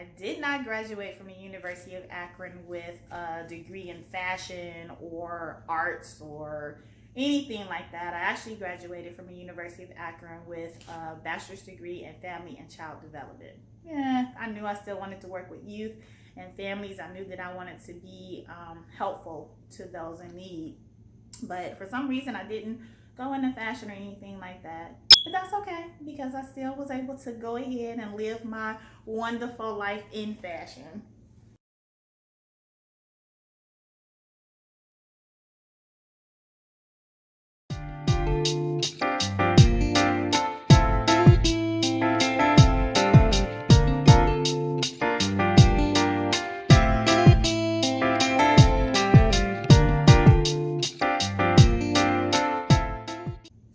I did not graduate from the University of Akron with a degree in fashion or arts or anything like that. I actually graduated from the University of Akron with a bachelor's degree in family and child development. Yeah, I knew I still wanted to work with youth and families. I knew that I wanted to be helpful to those in need. But for some reason, I didn't go into fashion or anything like that. But that's okay because I still was able to go ahead and live my wonderful life in fashion.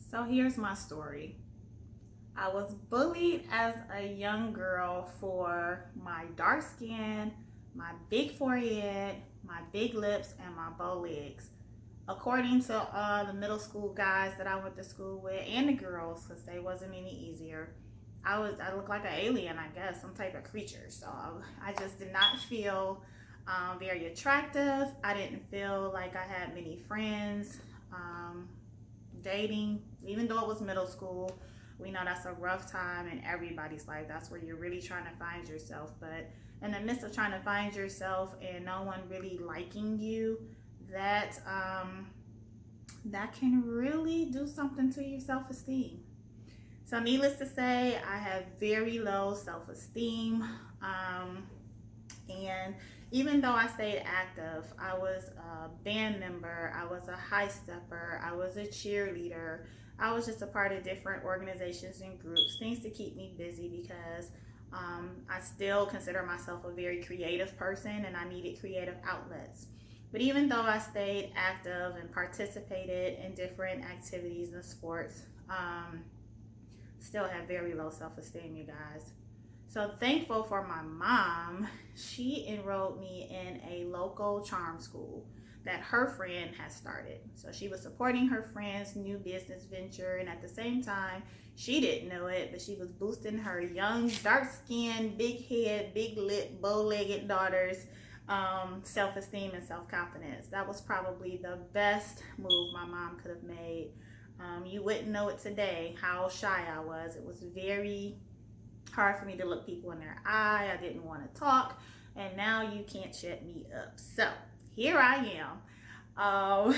So here's my story. I was bullied as a young girl for my dark skin, my big forehead, my big lips, and my bow legs. According to the middle school guys that I went to school with, and the girls, because they wasn't any easier, I looked like an alien, I guess, some type of creature. So I just did not feel very attractive. I didn't feel like I had many friends. Dating, even though it was middle school, we know that's a rough time in everybody's life. That's where you're really trying to find yourself. But in the midst of trying to find yourself and no one really liking you, that that can really do something to your self-esteem. So needless to say, I have very low self-esteem. And even though I stayed active, I was a band member, I was a high stepper, I was a cheerleader, I was just a part of different organizations and groups, things to keep me busy because I still consider myself a very creative person and I needed creative outlets. But even though I stayed active and participated in different activities and sports, still have very low self-esteem, you guys. So thankful for my mom, she enrolled me in a local charm school that her friend had started. So she was supporting her friend's new business venture, and at the same time, she didn't know it, but she was boosting her young, dark-skinned, big head, big lip, bow-legged daughter's self-esteem and self-confidence. That was probably the best move my mom could have made. You wouldn't know it today how shy I was. It was very hard for me to look people in their eye. I didn't want to talk, and now you can't shut me up. So here I am.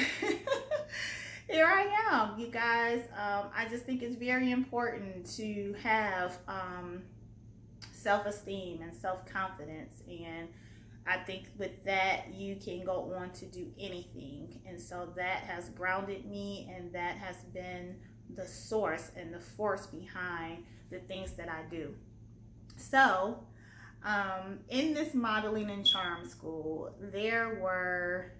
Here I am, you guys. I just think it's very important to have self-esteem and self-confidence, and I think with that you can go on to do anything. And so that has grounded me, and that has been the source and the force behind the things that I do. So in this modeling and charm school, there were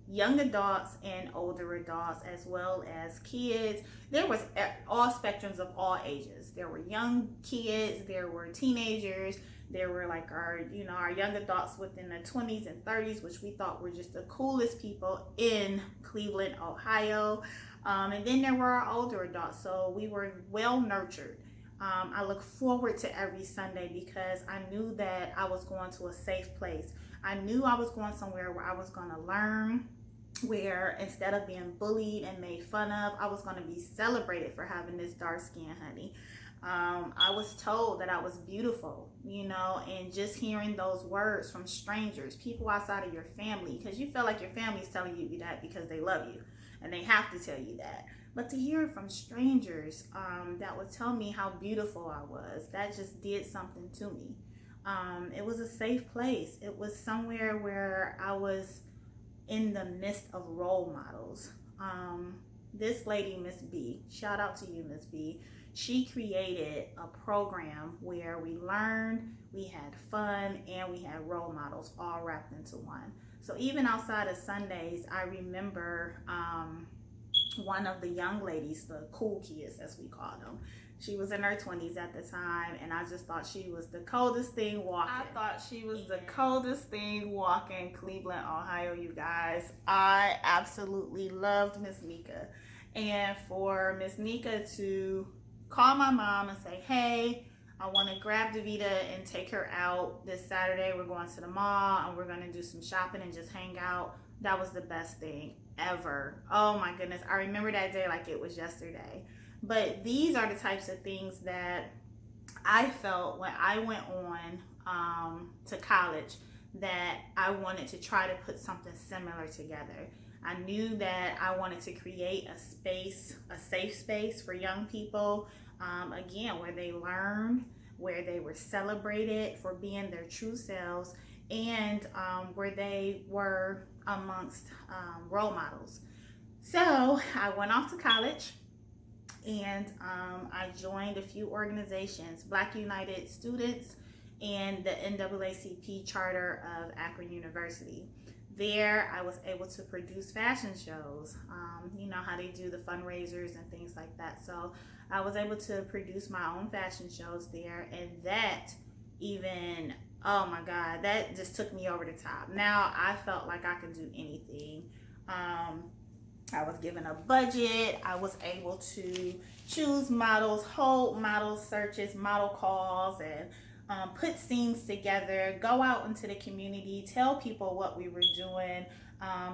young adults and older adults, as well as kids. There was all spectrums of all ages. There were young kids, there were teenagers, there were like our young adults within the 20s and 30s, which we thought were just the coolest people in Cleveland, Ohio. And then there were our older adults, so we were well nurtured. I look forward to every Sunday because I knew that I was going to a safe place. I knew I was going somewhere where I was going to learn, where instead of being bullied and made fun of, I was going to be celebrated for having this dark skin, honey. I was told that I was beautiful, and just hearing those words from strangers, people outside of your family, because you feel like your family's telling you that because they love you and they have to tell you that. But to hear it from strangers that would tell me how beautiful I was, that just did something to me. It was a safe place. It was somewhere where I was in the midst of role models. This lady, Miss B, shout out to you, Miss B. She created a program where we learned, we had fun, and we had role models all wrapped into one. So even outside of Sundays, I remember one of the young ladies, the cool kids as we call them, she was in her 20s at the time, and I just thought she was the coldest thing walking. I thought she was the coldest thing walking Cleveland, Ohio, you guys. I absolutely loved Miss Nika. And for Miss Nika to call my mom and say, hey, I want to grab Davita and take her out this Saturday. We're going to the mall and we're going to do some shopping and just hang out. That was the best thing ever. Oh my goodness. I remember that day like it was yesterday. But these are the types of things that I felt when I went on to college that I wanted to try to put something similar together. I knew that I wanted to create a space, a safe space for young people, again, where they learned, where they were celebrated for being their true selves, and where they were amongst role models. So I went off to college and I joined a few organizations, Black United Students and the NAACP charter of Akron University. There, I was able to produce fashion shows. You know how they do the fundraisers and things like that. So I was able to produce my own fashion shows there, and that even, oh my God, that just took me over the top. Now I felt like I could do anything. I was given a budget. I was able to choose models, hold model searches, model calls, and put scenes together, go out into the community, tell people what we were doing,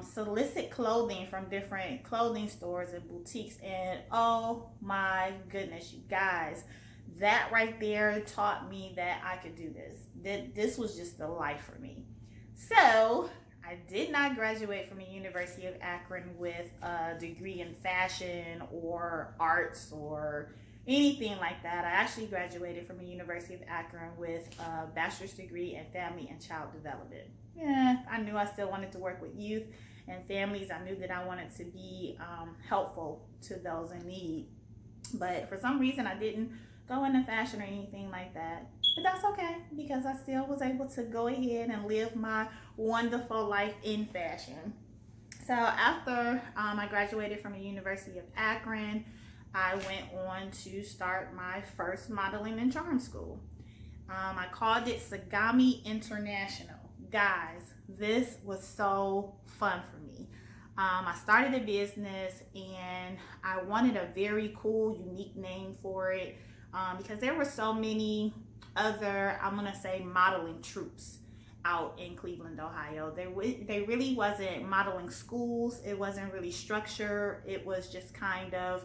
solicit clothing from different clothing stores and boutiques. And oh my goodness, you guys, that right there taught me that I could do this. This was just the life for me. So I did not graduate from the University of Akron with a degree in fashion or arts or anything like that. I actually graduated from the University of Akron with a bachelor's degree in family and child development. Yeah, I knew I still wanted to work with youth and families. I knew that I wanted to be helpful to those in need. But for some reason, I didn't go into fashion or anything like that. But that's okay, because I still was able to go ahead and live my wonderful life in fashion. So after I graduated from the University of Akron, I went on to start my first modeling and charm school. I called it Sagami International. Guys, this was so fun for me. I started a business and I wanted a very cool, unique name for it because there were so many other, I'm going to say, modeling troupes out in Cleveland, Ohio. They really wasn't modeling schools. It wasn't really structured. It was just kind of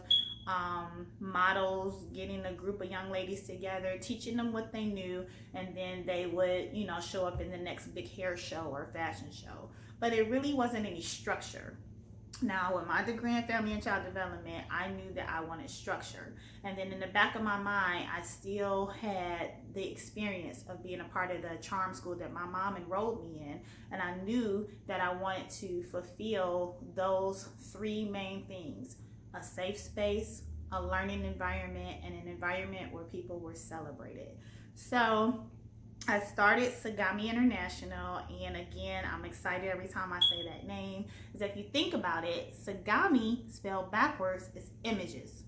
models getting a group of young ladies together, teaching them what they knew, and then they would, you know, show up in the next big hair show or fashion show. But it really wasn't any structure. Now, with my degree in family and child development, I knew that I wanted structure. And then in the back of my mind, I still had the experience of being a part of the charm school that my mom enrolled me in. And I knew that I wanted to fulfill those three main things: a safe space, a learning environment, and an environment where people were celebrated. So I started Sagami International, and again, I'm excited every time I say that name, because if you think about it, Sagami spelled backwards is images.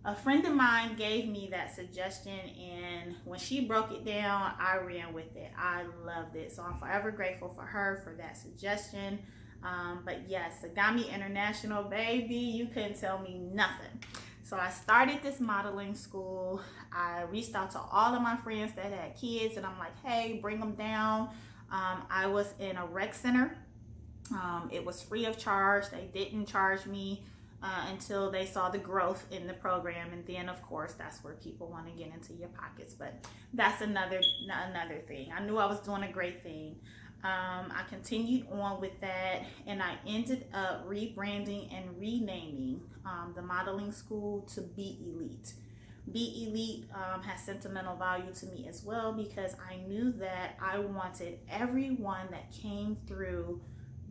A friend of mine gave me that suggestion, and when she broke it down, I ran with it. I loved it, so I'm forever grateful for her for that suggestion. But yes, Sagami International, baby, you couldn't tell me nothing. So I started this modeling school. I reached out to all of my friends that had kids, and I'm like, hey, bring them down. I was in a rec center. It was free of charge. They didn't charge me until they saw the growth in the program. And then, of course, that's where people want to get into your pockets. But that's another thing. I knew I was doing a great thing. I continued on with that, and I ended up rebranding and renaming the modeling school to Be Elite. Be Elite has sentimental value to me as well, because I knew that I wanted everyone that came through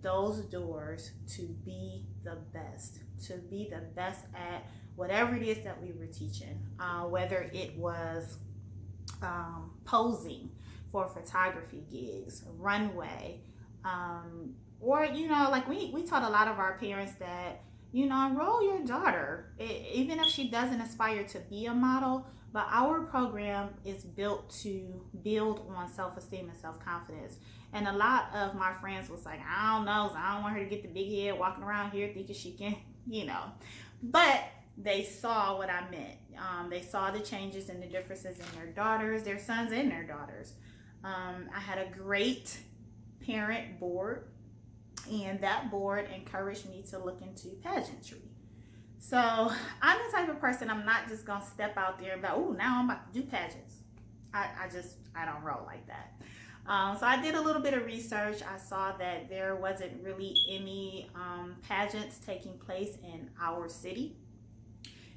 those doors to be the best at whatever it is that we were teaching, whether it was posing for photography gigs, runway, or, you know, like we taught a lot of our parents that, you know, enroll your daughter, even if she doesn't aspire to be a model, but our program is built to build on self-esteem and self-confidence. And a lot of my friends was like, I don't know, I don't want her to get the big head walking around here thinking she can, you know. But they saw what I meant. They saw the changes and the differences in their daughters, their sons and their daughters. I had a great parent board, and that board encouraged me to look into pageantry. So I'm the type of person, I'm not just gonna step out there and be like, oh, now I'm about to do pageants. I don't roll like that. So I did a little bit of research. I saw that there wasn't really any pageants taking place in our city.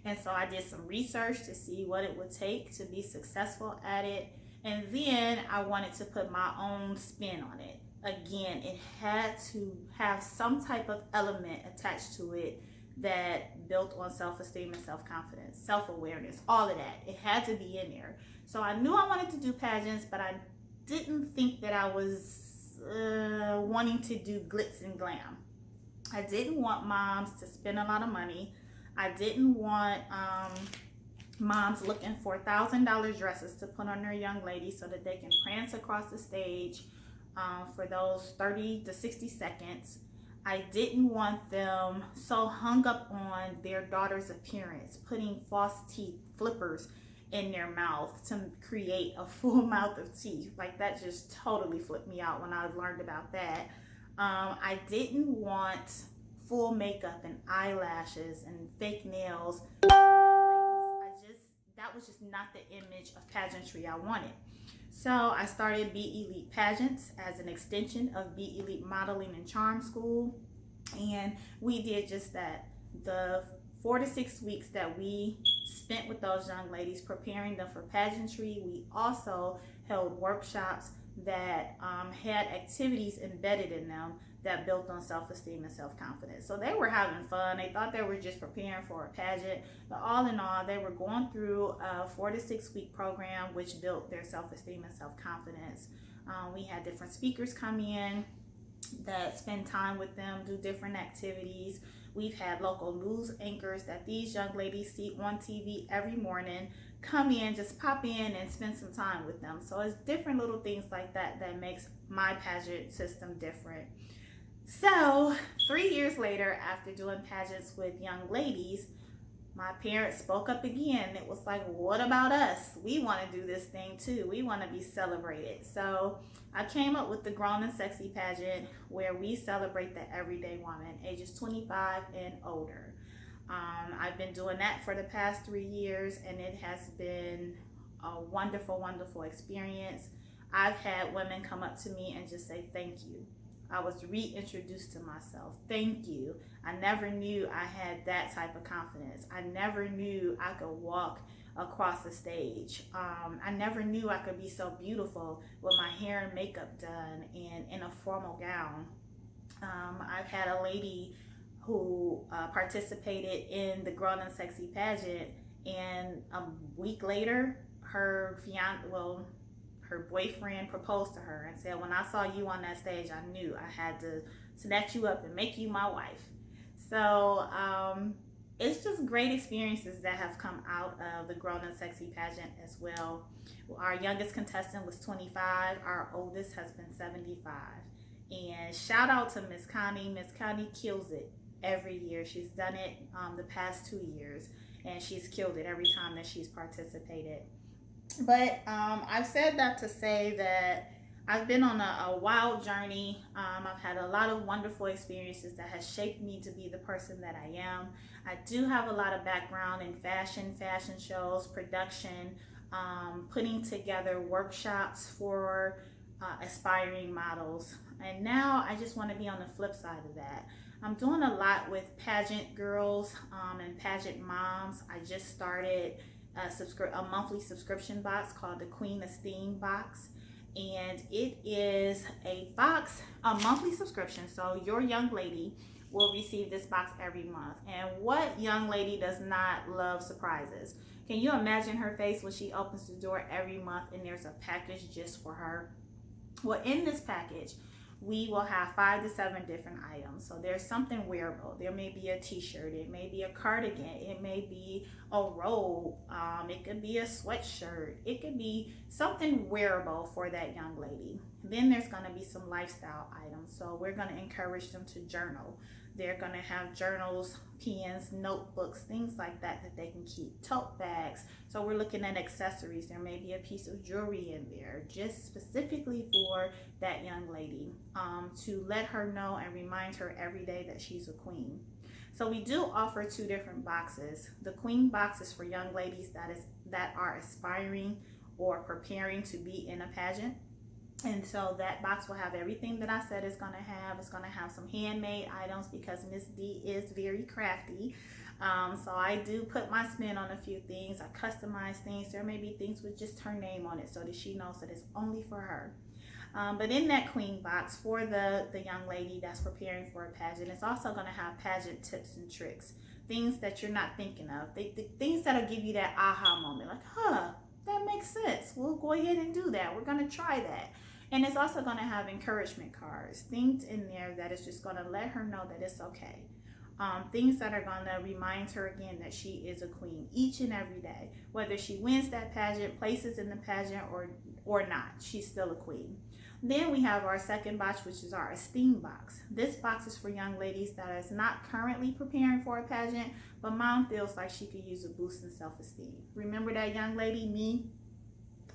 And so I did some research to see what it would take to be successful at it. And then I wanted to put my own spin on it. Again, it had to have some type of element attached to it that built on self-esteem and self-confidence, self-awareness, all of that. It had to be in there. So I knew I wanted to do pageants, but I didn't think that I was wanting to do glitz and glam. I didn't want moms to spend a lot of money. I didn't want moms looking for $1,000 dresses to put on their young ladies so that they can prance across the stage for those 30 to 60 seconds. I didn't want them so hung up on their daughter's appearance, putting false teeth, flippers in their mouth to create a full mouth of teeth. Like, that just totally flipped me out when I learned about that. I didn't want full makeup and eyelashes and fake nails. That was just not the image of pageantry I wanted. So I started Be Elite Pageants as an extension of Be Elite Modeling and Charm School. And we did just that. The 4 to 6 weeks that we spent with those young ladies preparing them for pageantry, we also held workshops that had activities embedded in them that built on self-esteem and self-confidence. So they were having fun. They thought they were just preparing for a pageant, but all in all, they were going through a 4 to 6 week program which built their self-esteem and self-confidence. We had different speakers come in that spend time with them, do different activities. We've had local news anchors that these young ladies see on TV every morning come in, just pop in and spend some time with them. So it's different little things like that that makes my pageant system different. So 3 years later, after doing pageants with young ladies, my parents spoke up again. It was like, what about us? We want to do this thing too. We want to be celebrated. So I came up with the Grown and Sexy pageant, where we celebrate the everyday woman, ages 25 and older. I've been doing that for the past 3 years, and it has been a wonderful, wonderful experience. I've had women come up to me and just say, thank you. I was reintroduced to myself. Thank you. I never knew I had that type of confidence. I never knew I could walk across the stage. I never knew I could be so beautiful with my hair and makeup done and in a formal gown. I've had a lady who participated in the Grown and Sexy pageant, and a week later, her boyfriend proposed to her and said, when I saw you on that stage, I knew I had to snatch you up and make you my wife. So it's just great experiences that have come out of the Grown and Sexy pageant as well. Our youngest contestant was 25. Our oldest has been 75. And shout out to Miss Connie. Miss Connie kills it every year. She's done it the past 2 years, and she's killed it every time that she's participated. But I've said that to say that I've been on a wild journey. I've had a lot of wonderful experiences that has shaped me to be the person that I am. I do have a lot of background in fashion shows, production, putting together workshops for aspiring models. And now I just want to be on the flip side of that. I'm doing a lot with pageant girls and pageant moms. I just started a monthly subscription box called the Queen Esteem box, and it is a monthly subscription. So your young lady will receive this box every month. And what young lady does not love surprises? Can you imagine her face when she opens the door every month and there's a package just for her? Well, in this package, we will have 5 to 7 different items. So there's something wearable. There may be a t-shirt, it may be a cardigan, it may be a robe, it could be a sweatshirt, it could be something wearable for that young lady. Then there's gonna be some lifestyle items. So we're gonna encourage them to journal. They're going to have journals, pens, notebooks, things like that that they can keep, tote bags. So we're looking at accessories. There may be a piece of jewelry in there just specifically for that young lady, to let her know and remind her every day that she's a queen. So we do offer two different boxes. The queen box is for young ladies that are aspiring or preparing to be in a pageant. And so that box will have everything that I said it's going to have. It's going to have some handmade items because Miss D is very crafty. So I do put my spin on a few things. I customize things. There may be things with just her name on it so that she knows that it's only for her. But in that queen box for the young lady that's preparing for a pageant, it's also going to have pageant tips and tricks. Things that you're not thinking of. The things that'll give you that aha moment. Like, that makes sense. We'll go ahead and do that. We're going to try that. And it's also going to have encouragement cards, things in there that is just going to let her know that it's okay. Things that are going to remind her again that she is a queen each and every day. Whether she wins that pageant, places in the pageant, or not, she's still a queen. Then we have our second box, which is our esteem box. This box is for young ladies that is not currently preparing for a pageant, but mom feels like she could use a boost in self-esteem. Remember that young lady, me,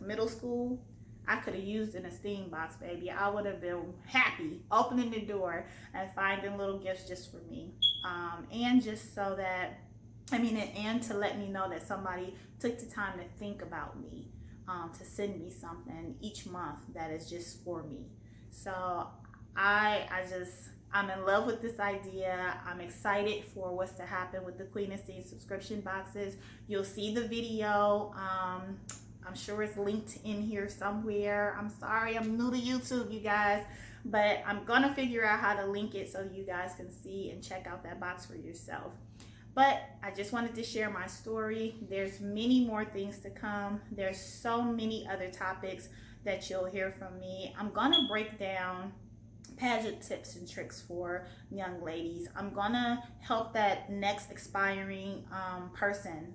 middle school? I could have used an esteem box, baby. I would have been happy opening the door and finding little gifts just for me. And just so that, and to let me know that somebody took the time to think about me, to send me something each month that is just for me. So I'm in love with this idea. I'm excited for what's to happen with the Queen Esteem subscription boxes. You'll see the video. I'm sure it's linked in here somewhere. I'm sorry, I'm new to YouTube, you guys, but I'm gonna figure out how to link it so you guys can see and check out that box for yourself. But I just wanted to share my story. There's many more things to come. There's so many other topics that you'll hear from me. I'm gonna break down pageant tips and tricks for young ladies. I'm gonna help that next aspiring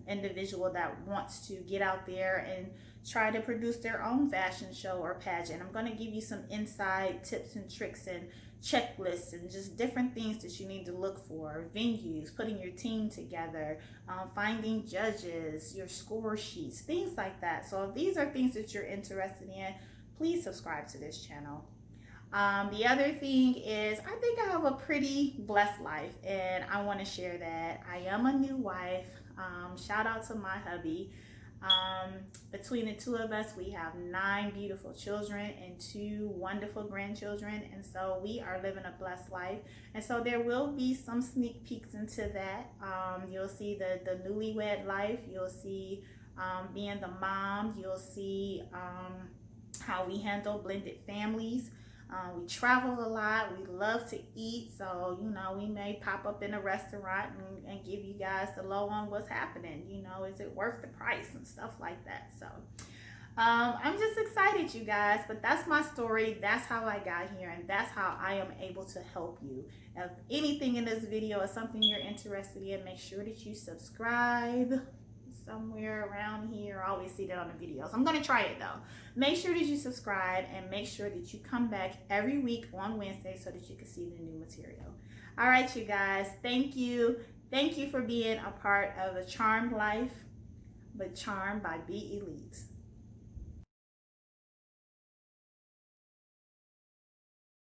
individual that wants to get out there and try to produce their own fashion show or pageant. I'm gonna give you some inside tips and tricks and checklists and just different things that you need to look for, venues, putting your team together, finding judges, your score sheets, things like that. So if these are things that you're interested in, please subscribe to this channel. The other thing is, I think I have a pretty blessed life, and I want to share that. I am a new wife. Shout out to my hubby. Between the two of us, we have 9 beautiful children and 2 wonderful grandchildren, and so we are living a blessed life. And so there will be some sneak peeks into that. You'll see the newlywed life. You'll see being the mom. You'll see how we handle blended families. We travel a lot. We love to eat. So, we may pop up in a restaurant and give you guys the low on what's happening. Is it worth the price and stuff like that. So, I'm just excited, you guys. But that's my story. That's how I got here. And that's how I am able to help you. If anything in this video is something you're interested in, make sure that you subscribe. Somewhere around here. I always see that on the videos. I'm going to try it though. Make sure that you subscribe and make sure that you come back every week on Wednesday so that you can see the new material. All right, you guys. Thank you. Thank you for being a part of a charmed life, but charmed by Be Elite.